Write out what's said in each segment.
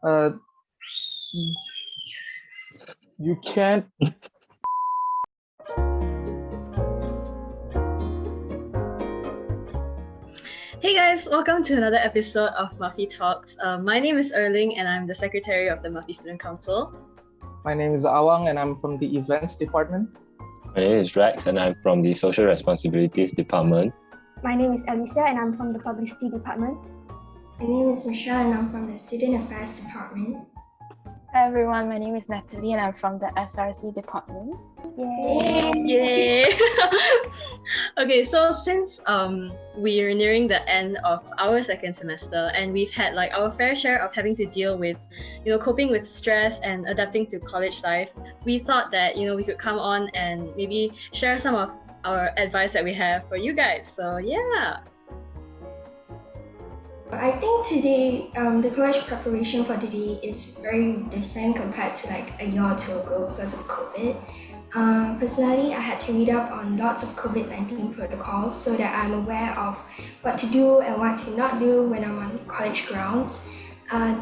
Uh, you can't. Hey guys, welcome to another episode of MUFY Talks. My name is Erling and I'm the secretary of the MUFY Student Council. My name is Awang and I'm from the events department. My name is Rex and I'm from the social responsibilities department. My name is Alicia and I'm from the publicity department. My name is Michelle and I'm from the student affairs department. Hi everyone, my name is Natalie and I'm from the SRC department. Yay! Okay, so since we're nearing the end of our second semester and we've had like our fair share of having to deal with, coping with stress and adapting to college life, we thought that, we could come on and maybe share some of our advice that we have for you guys. So yeah. I think today, the college preparation for today is very different compared to like a year or two ago because of COVID. Personally, I had to read up on lots of COVID-19 protocols so that I'm aware of what to do and what to not do when I'm on college grounds.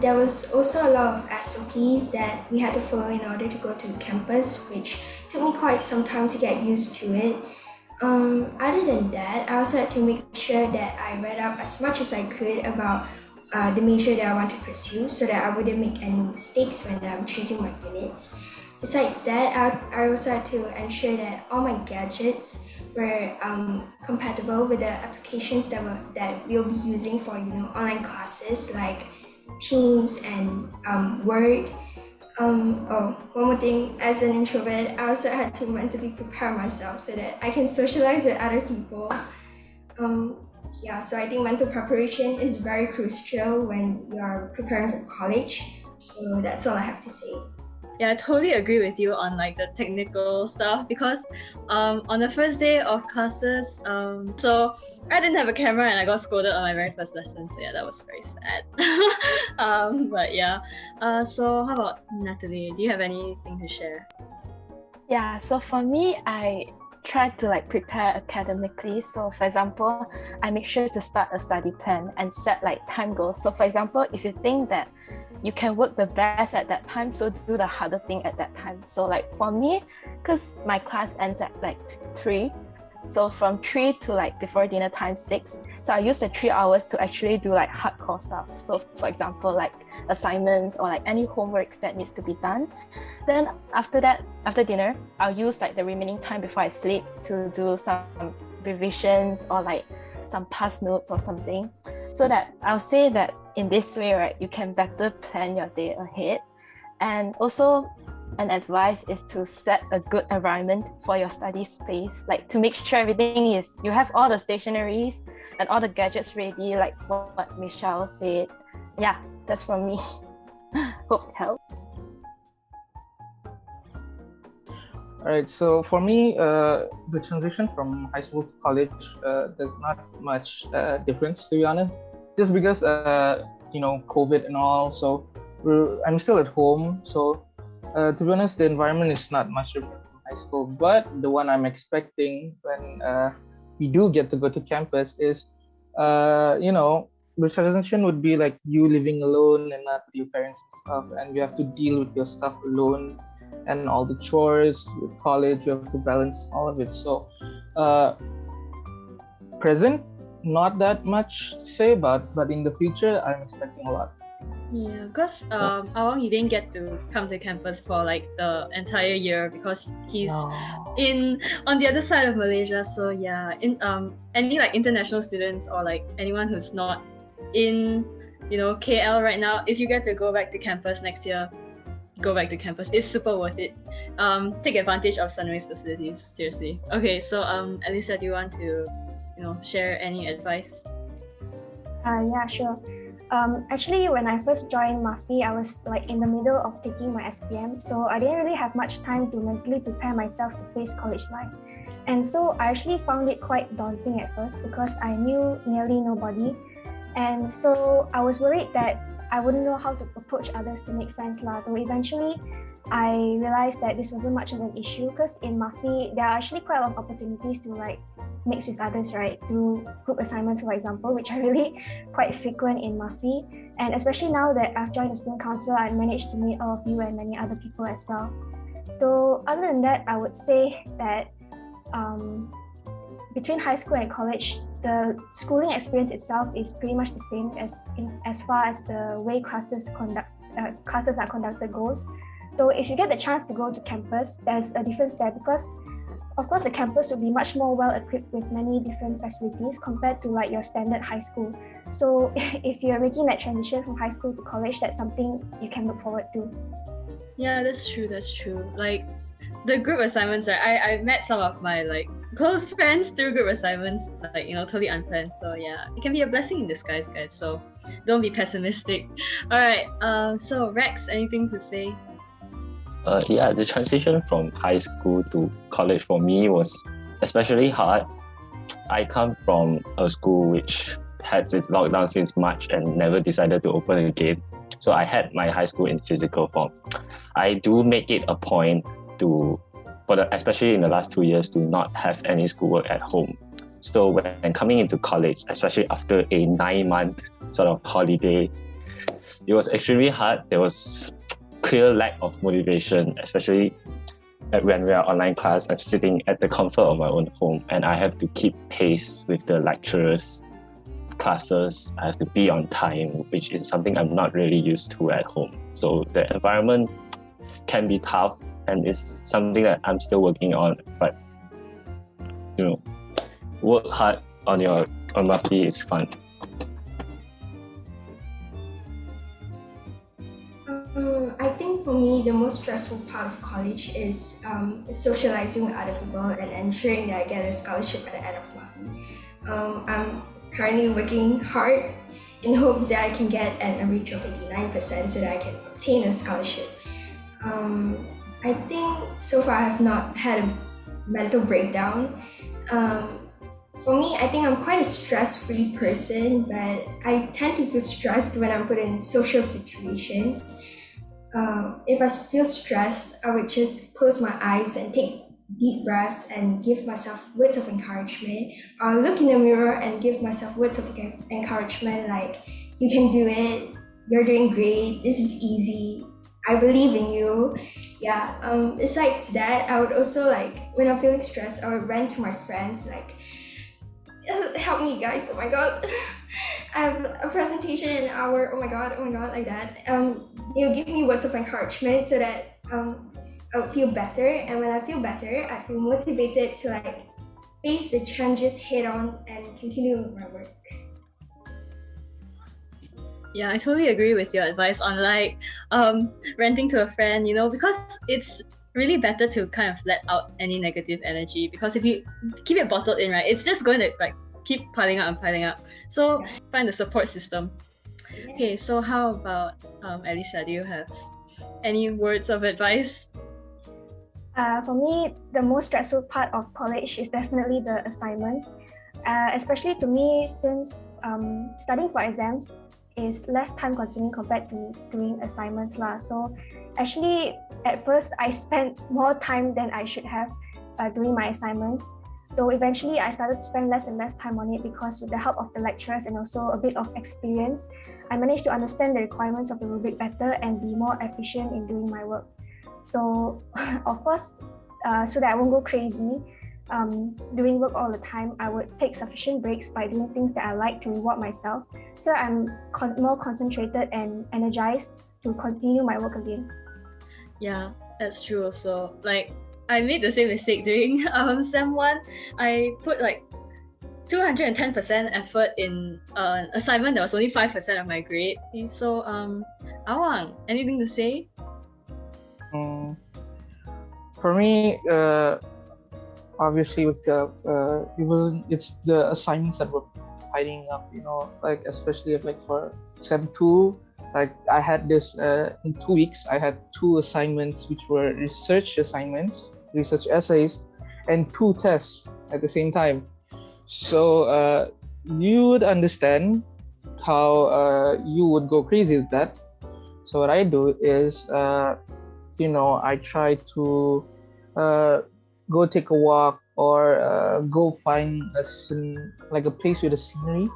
There was also a lot of SOPs that we had to follow in order to go to campus, which took me quite some time to get used to it. Other than that, I also had to make sure that I read up as much as I could about the major that I want to pursue so that I wouldn't make any mistakes when I'm choosing my units. Besides that, I also had to ensure that all my gadgets were compatible with the applications that we'll be using for online classes like Teams and Word. One more thing, as an introvert, I also had to mentally prepare myself so that I can socialize with other people. So I think mental preparation is very crucial when you're preparing for college. So that's all I have to say. Yeah, I totally agree with you on like the technical stuff because on the first day of classes, so I didn't have a camera and I got scolded on my very first lesson. So yeah, that was very sad. But yeah, so how about Natalie? Do you have anything to share? Yeah, so for me, I try to like prepare academically. So for example, I make sure to start a study plan and set like time goals. So for example, if you think that you can work the best at that time, so do the harder thing at that time. So like for me, because my class ends at like 3, so from 3 to like before dinner time 6, so I use the 3 hours to actually do like hardcore stuff. So for example, like assignments or like any homeworks that needs to be done. Then after that, after dinner, I'll use like the remaining time before I sleep to do some revisions or like some past notes or something. So that I'll say that in this way, right, you can better plan your day ahead. And also an advice is to set a good environment for your study space, like to make sure everything is, you have all the stationaries and all the gadgets ready, like what Michelle said. Yeah, that's from me. Hope it helped. All right, so for me, the transition from high school to college, there's not much difference, to be honest. Just because, COVID and all, so I'm still at home. So, to be honest, the environment is not much different from high school. But the one I'm expecting when we do get to go to campus is, the transition would be like you living alone and not with your parents and stuff, and you have to deal with your stuff alone. And all the chores with college, you have to balance all of it. So, present, not that much to say about, but in the future, I'm expecting a lot. Yeah, because Awang, he didn't get to come to campus for like the entire year because he's on the other side of Malaysia. So yeah, any like international students or like anyone who's not in KL right now, if you get to go back to campus next year, go back to campus. It's super worth it. Take advantage of Sunway's facilities, seriously. Okay, so Alicia, do you want to share any advice? Yeah, sure. Actually, when I first joined MUFY, I was like in the middle of taking my SPM, so I didn't really have much time to mentally prepare myself to face college life. And so I actually found it quite daunting at first because I knew nearly nobody. And so I was worried that I wouldn't know how to approach others to make friends lah. So eventually, I realized that this wasn't much of an issue because in MUFY, there are actually quite a lot of opportunities to like mix with others, right? Do group assignments, for example, which are really quite frequent in MUFY. And especially now that I've joined the student council, I managed to meet all of you and many other people as well. So other than that, I would say that between high school and college, the schooling experience itself is pretty much the same as far as the way classes are conducted goes. So if you get the chance to go to campus, there's a difference there because of course the campus will be much more well equipped with many different facilities compared to like your standard high school. So if you're making that transition from high school to college, that's something you can look forward to. Yeah, that's true. Like the group assignments, right? I met some of my like close friends through group assignments, like, you know, totally unplanned. So yeah, it can be a blessing in disguise, guys. So don't be pessimistic. All right. So Rex, anything to say? Yeah, the transition from high school to college for me was especially hard. I come from a school which had its lockdown since March and never decided to open again. So I had my high school in physical form. I do make it a point to, especially in the last 2 years, to not have any schoolwork at home. So when coming into college, especially after a 9-month sort of holiday, it was extremely hard. There was clear lack of motivation, especially when we are online class. I'm sitting at the comfort of my own home and I have to keep pace with the lecturers' classes. I have to be on time, which is something I'm not really used to at home. So the environment can be tough and it's something that I'm still working on. But you know, work hard on MUFY is fun. I think for me, the most stressful part of college is socializing with other people and ensuring that I get a scholarship at the end of MUFY. I'm currently working hard in hopes that I can get an average of 89% so that I can obtain a scholarship. I think so far I have not had a mental breakdown. For me, I think I'm quite a stress-free person, but I tend to feel stressed when I'm put in social situations. If I feel stressed, I would just close my eyes and take deep breaths and give myself words of encouragement, or look in the mirror and give myself words of encouragement like, you can do it, you're doing great, this is easy, I believe in you. Yeah, besides that, I would also like, when I'm feeling stressed, I would rant to my friends like, help me guys, oh my god, I have a presentation in an hour, oh my god, like that. They'll give me words of encouragement so that I would feel better, and when I feel better, I feel motivated to like face the challenges head on and continue my work. Yeah, I totally agree with your advice on like ranting to a friend, you know, because it's really better to kind of let out any negative energy, because if you keep it bottled in, right, it's just going to like keep piling up. So find the support system. Okay, so how about Alicia, do you have any words of advice? For me, the most stressful part of college is definitely the assignments, especially to me, since studying for exams is less time consuming compared to doing assignments lah. So actually at first I spent more time than I should have doing my assignments. So eventually I started to spend less and less time on it, because with the help of the lecturers and also a bit of experience, I managed to understand the requirements of the rubric better and be more efficient in doing my work. So of course, so that I won't go crazy doing work all the time, I would take sufficient breaks by doing things that I like to reward myself, so I'm more concentrated and energized to continue my work again. Yeah, that's true also. Like, I made the same mistake during Sem 1. I put like 210% effort in an assignment that was only 5% of my grade. So, Awang, anything to say? For me, obviously with it's the assignments that were piling up, you know, like especially like for Sem 2, like I had this in 2 weeks I had 2 assignments which were research assignments, research essays, and 2 tests at the same time. So you would understand how you would go crazy with that. So what I do is, I try to go take a walk or go find a place with a scenery,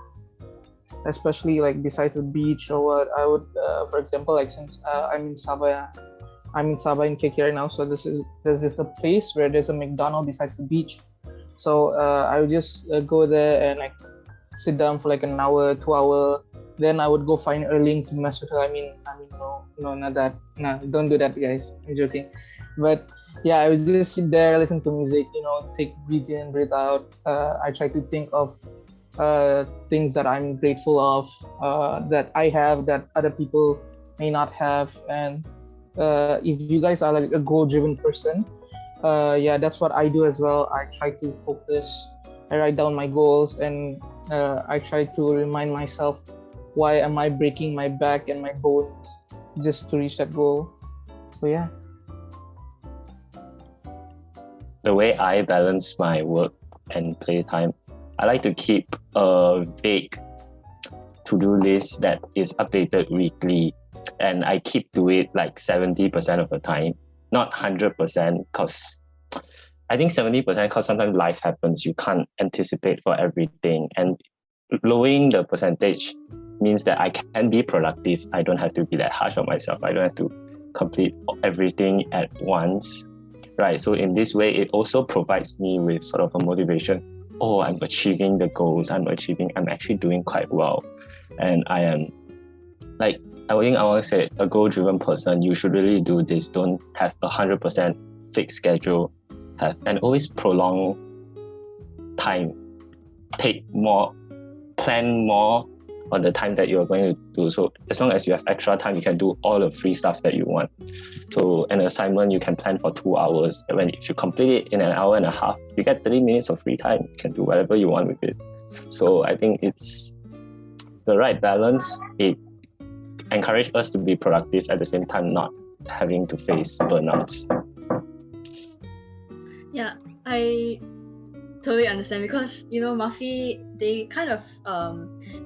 especially like besides the beach or what. I would, for example, like since I'm in Sabah in KK right now, so there's a place where there's a McDonald's besides the beach. So I would just go there and like sit down for like an hour, 2 hour. Then I would go find Erling to mess with her. I mean, no, not that. No, don't do that, guys. I'm joking. But yeah, I would just sit there, listen to music, take breathe in, breathe out. I try to think of things that I'm grateful of, that I have that other people may not have. And if you guys are like a goal-driven person, that's what I do as well. I try to focus. I write down my goals, and I try to remind myself, why am I breaking my back and my bones just to reach that goal? So yeah. The way I balance my work and playtime, I like to keep a vague to-do list that is updated weekly, and I keep to it like 70% of the time, not 100%, because I think 70% because sometimes life happens, you can't anticipate for everything, and lowering the percentage means that I can be productive. I don't have to be that harsh on myself. I don't have to complete everything at once, right? So in this way, it also provides me with sort of a motivation. Oh, I'm achieving the goals. I'm actually doing quite well. And I am like, I think I want to say, a goal-driven person, you should really do this. Don't have 100% fixed schedule. And always prolong time. Plan more on the time that you're going to do. So as long as you have extra time, you can do all the free stuff that you want. So an assignment, you can plan for 2 hours. And if you complete it in an hour and a half, you get 30 minutes of free time. You can do whatever you want with it. So I think it's the right balance. It encourages us to be productive at the same time, not having to face burnouts. Yeah, I totally understand, because MUFY, they kind of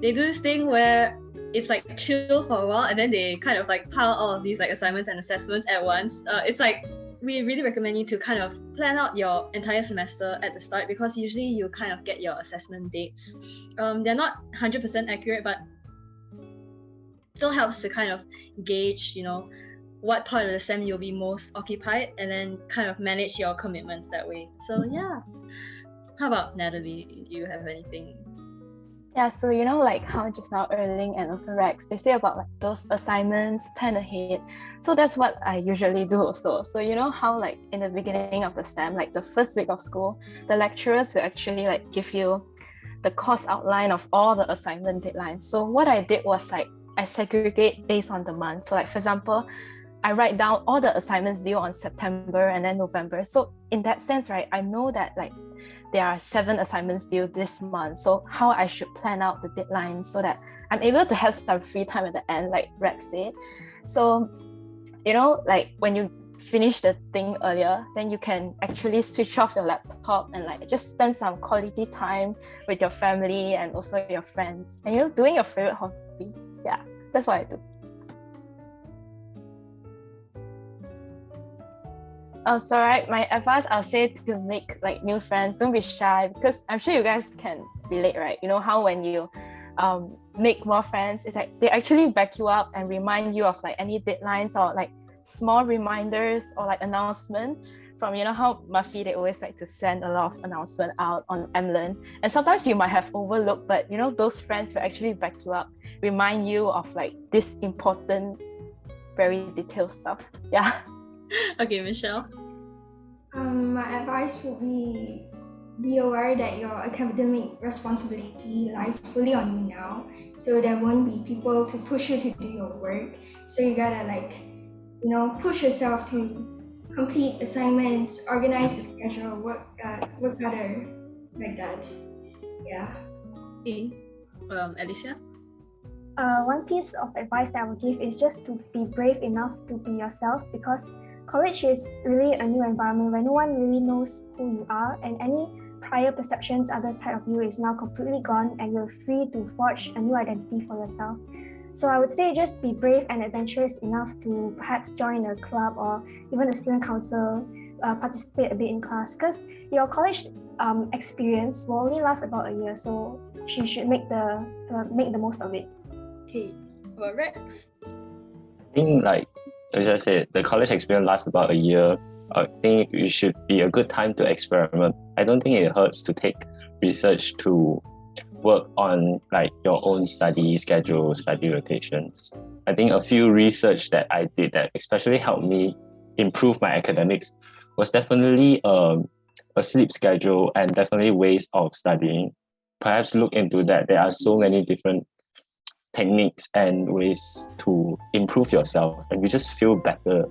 they do this thing where it's like chill for a while, and then they kind of like pile all of these like assignments and assessments at once. It's like, we really recommend you to kind of plan out your entire semester at the start, because usually you kind of get your assessment dates. They're not 100% accurate, but still helps to kind of gauge what part of the sem you'll be most occupied, and then kind of manage your commitments that way. So yeah. How about Natalie? Do you have anything? Yeah, so like how just now Erling and also Rex, they say about like those assignments, plan ahead. So that's what I usually do also. So how like in the beginning of the sem, like the first week of school, the lecturers will actually like give you the course outline of all the assignment deadlines. So what I did was like, I segregate based on the month. So like, for example, I write down all the assignments due on September and then November. So in that sense, right, I know that like there are 7 assignments due this month. So how I should plan out the deadline so that I'm able to have some free time at the end, like Rex said. So, like when you finish the thing earlier, then you can actually switch off your laptop and like just spend some quality time with your family and also your friends, and doing your favorite hobby. Yeah, that's what I do. So right, my advice I'll say to make like new friends, don't be shy, because I'm sure you guys can relate, right? How when you make more friends, it's like they actually back you up and remind you of like any deadlines or like small reminders or like announcement from how MUFY, they always like to send a lot of announcement out on MLearn, and sometimes you might have overlooked, but those friends will actually back you up, remind you of like this important, very detailed stuff. Yeah. Okay, Michelle. My advice would be aware that your academic responsibility lies fully on you now, so there won't be people to push you to do your work. So you gotta push yourself to complete assignments, organize your schedule, work harder, like that. Yeah. Okay. Alicia? One piece of advice that I would give is just to be brave enough to be yourself, because college is really a new environment where no one really knows who you are, and any prior perceptions others had of you is now completely gone, and you're free to forge a new identity for yourself. So I would say just be brave and adventurous enough to perhaps join a club or even a student council, participate a bit in class, because your college experience will only last about a year, so you should make the most of it. Okay, about Rex? I think, like as I said, the college experience lasts about a year. I think it should be a good time to experiment. I don't think it hurts to take research to work on like your own study schedule, study rotations. I think a few research that I did that especially helped me improve my academics was definitely a sleep schedule and definitely ways of studying. Perhaps look into that. There are so many different techniques and ways to improve yourself, and you just feel better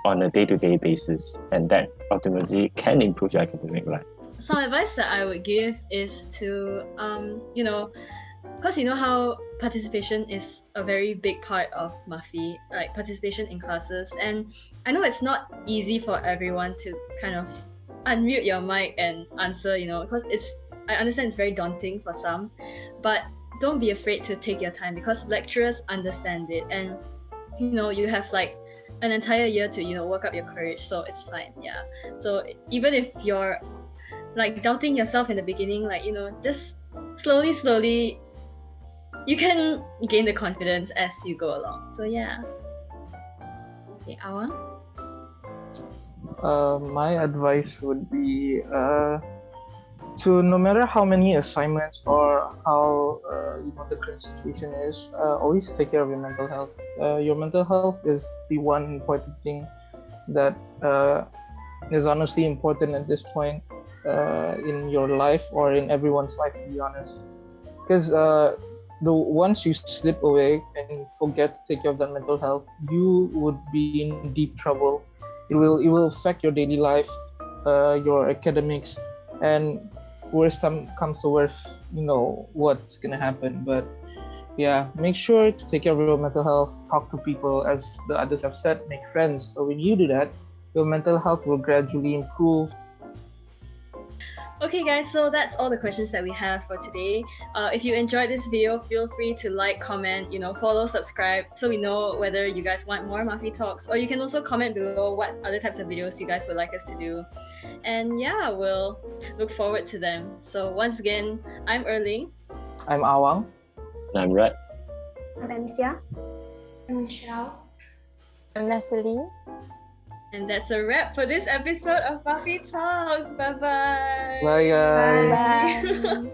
on a day-to-day basis, and that ultimately can improve your academic life. Some advice that I would give is to, because you know how participation is a very big part of MUFY, like participation in classes. And I know it's not easy for everyone to kind of unmute your mic and answer, because I understand it's very daunting for some, but don't be afraid to take your time, because lecturers understand it. And, you have like an entire year to, work up your courage. So it's fine. Yeah. So even if you're like doubting yourself in the beginning, just slowly you can gain the confidence as you go along. So yeah. Okay, Awa? My advice would be to, no matter how many assignments or how the current situation is, always take care of your mental health. Your mental health is the one important thing that is honestly important at this point in your life, or in everyone's life, to be honest. Because once you slip away and forget to take care of that mental health, you would be in deep trouble. It will affect your daily life, your academics, and worst comes to worst, what's gonna happen. But yeah, make sure to take care of your mental health. Talk to people, as the others have said, make friends. So when you do that, your mental health will gradually improve. Okay guys, so that's all the questions that we have for today. If you enjoyed this video, feel free to like, comment, follow, subscribe, so we know whether you guys want more MUFY Talks, or you can also comment below what other types of videos you guys would like us to do. And yeah, we'll look forward to them. So once again, I'm Erling. I'm Awang. And I'm Red. I'm Amicia. I'm Michelle. I'm Natalie. And that's a wrap for this episode of MUFY Talks. Bye-bye. Bye guys. Bye.